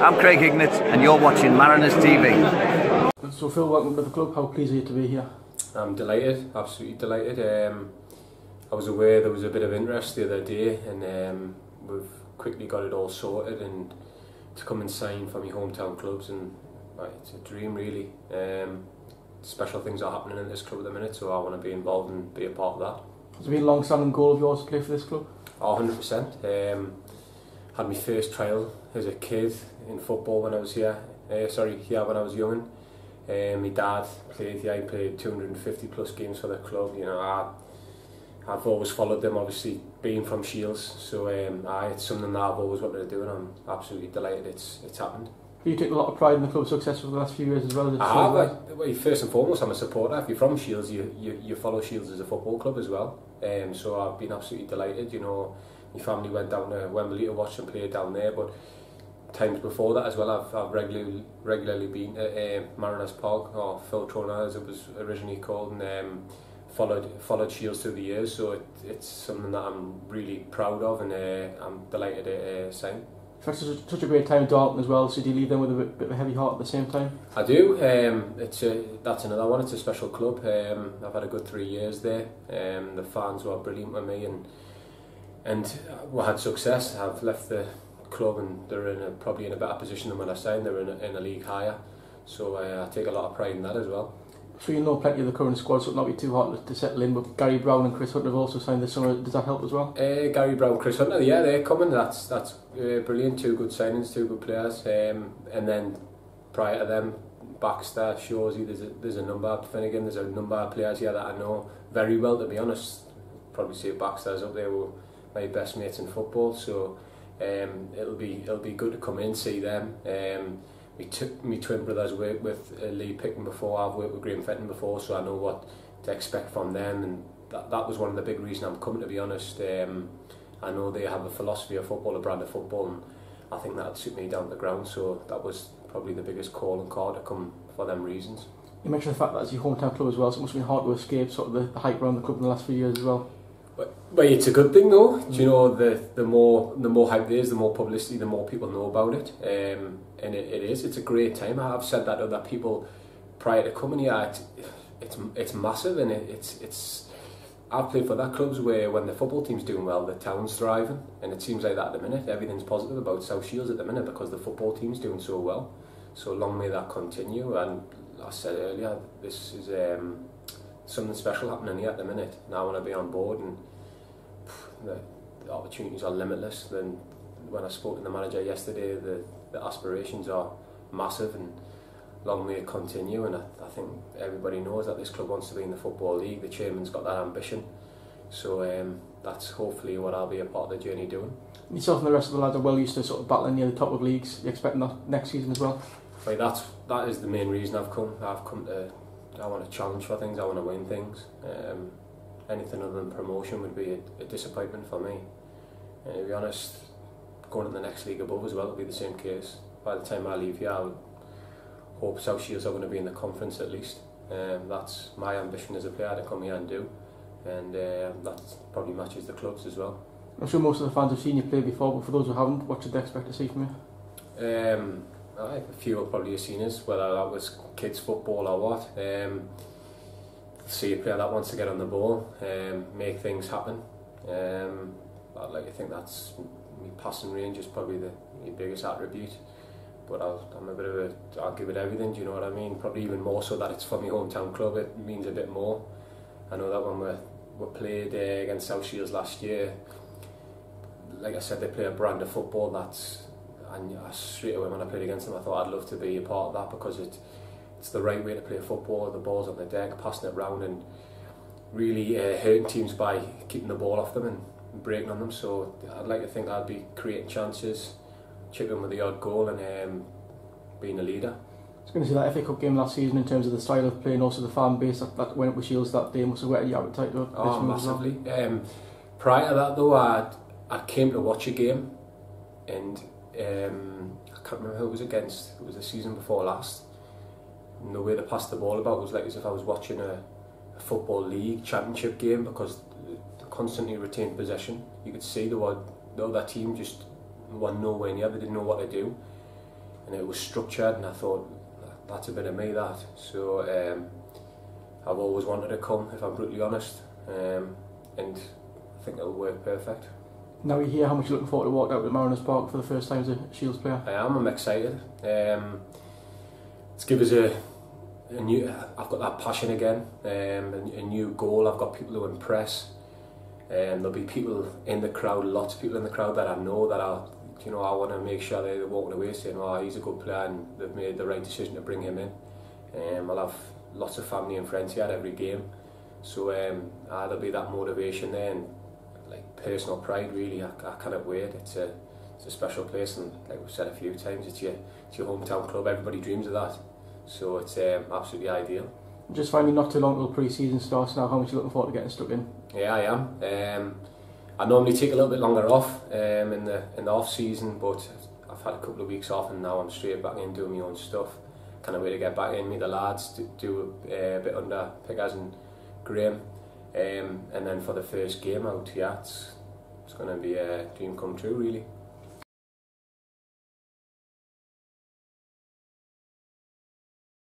I'm Craig Hignett and you're watching Mariners TV. So Phil, welcome to the club. How pleased are you to be here? I'm delighted, absolutely delighted. I was aware there was a bit of interest the other day, and we've quickly got it all sorted, and to come and sign for my hometown clubs, and it's a dream really. Special things are happening in this club at the minute, so I want to be involved and be a part of that. Has it been a long-standing goal of yours to play for this club? 100%. Had my first trial as a kid in football when I was here. When I was young. My dad played. He played 250 plus games for the club. You know, I've always followed them. Obviously, being from Shields, so it's something that I've always wanted to do, and I'm absolutely delighted it's happened. You take a lot of pride in the club's success for the last few years as well. First and foremost, I'm a supporter. If you're from Shields, you follow Shields as a football club as well. So I've been absolutely delighted. You know, my family went down to Wembley to watch them play down there, but times before that as well, I've regularly been at Mariners Park, or Phil Turnbull as it was originally called, and followed Shields through the years. So it's something that I'm really proud of, and I'm delighted to sign. It's such a great time at Darlington as well, so do you leave them with a bit of a heavy heart at the same time? I do. That's another one. It's a special club. I've had a good 3 years there. The fans were brilliant with me, and we had success. I've left the club and they're probably in a better position than when I signed. They're in a league higher, so I take a lot of pride in that as well. So you know plenty of the current squad, so it'll not be too hard to settle in, but Gary Brown and Chris Hunter have also signed this summer. Does that help as well? Gary Brown, Chris Hunter, yeah, they're coming. That's brilliant. Two good signings, two good players. And then prior to them, Baxter, Shawsey, there's a number of Finnegan, there's a number of players here that I know very well, to be honest. Probably say Baxter's up there with my best mates in football, so it'll be good to come in, see them. My twin brothers worked with Lee Picken before. I've worked with Graham Fenton before, so I know what to expect from them, and that was one of the big reasons I'm coming, to be honest. I know they have a philosophy of football, a brand of football, and I think that'd suit me down to the ground, so that was probably the biggest call and card to come for them reasons. You mentioned the fact that it's your hometown club as well, so it must have been hard to escape sort of the hype around the club in the last few years as well. Well, it's a good thing though. Do you know, the more hype there is, the more publicity, the more people know about it. And it's a great time. I've said that to other people prior to coming here. It's massive, and I've played for that clubs where when the football team's doing well, the town's thriving, and it seems like that at the minute. Everything's positive about South Shields at the minute because the football team's doing so well. So long may that continue. And like I said earlier, this is something special happening here at the minute, and I want to be on board, and the opportunities are limitless. Then when I spoke to the manager yesterday, the aspirations are massive, and long may it continue. And I think everybody knows that this club wants to be in the Football League. The chairman's got that ambition, so that's hopefully what I'll be a part of the journey doing. Yourself and the rest of the lads are well used to sort of battling near the top of leagues. You expecting that next season as well? Right, that is the main reason I've come. I want to challenge for things. I want to win things. Anything other than promotion would be a disappointment for me. And to be honest, going to the next league above as well will be the same case. By the time I leave here, I would hope South Shields are going to be in the conference at least. That's my ambition as a player to come here and do, and that probably matches the club's as well. I'm sure most of the fans have seen you play before, but for those who haven't, what should they expect to see from you? A few will probably have seen us, whether that was kids football or what. See a player that wants to get on the ball, make things happen. I'd like to think that's my passing range is probably my biggest attribute. But I'll give it everything. Do you know what I mean? Probably even more so that it's for my hometown club. It means a bit more. I know that when we played against South Shields last year, like I said, they play a brand of football and straight away when I played against them, I thought I'd love to be a part of that, because it's the right way to play football. The ball's on the deck, passing it round, and really hurting teams by keeping the ball off them and breaking on them. So I'd like to think I'd be creating chances, chipping with the odd goal, and being a leader. I was going to say that FA Cup game last season, in terms of the style of play and also the fan base that went up with Shields that day, must have whetted your appetite to massively. Prior to that though, I came to watch a game, and I can't remember who it was against. It was the season before last. And the way they passed the ball about was like as if I was watching a football league championship game, because they constantly retained possession. You could see the other team just were nowhere near. They didn't know what to do. and it was structured, and I thought that's a bit of me, that. So I've always wanted to come, if I'm brutally honest, and I think it'll work perfect. Now you hear how much you're looking forward to walk out to Mariners Park for the first time as a Shields player. I'm excited. It's give us a new. I've got that passion again, a new goal. I've got people to impress, and there'll be people in the crowd, lots of people in the crowd that I know that I want to make sure they're walking away saying, "Oh, he's a good player," and they've made the right decision to bring him in. I'll have lots of family and friends here at every game, so there'll be that motivation there, and like personal pride. Really, I cannot wait. It's a special place, and like we've said a few times, it's your hometown club. Everybody dreams of that, so it's absolutely ideal. Just finally, not too long till pre-season starts now. How much are you looking forward to getting stuck in? Yeah, I am. I normally take a little bit longer off in the off season, but I've had a couple of weeks off, and now I'm straight back in doing my own stuff. Can't wait to get back in, meet the lads, do a bit under Pickers and Graham, and then for the first game out, yeah, it's going to be a dream come true, really.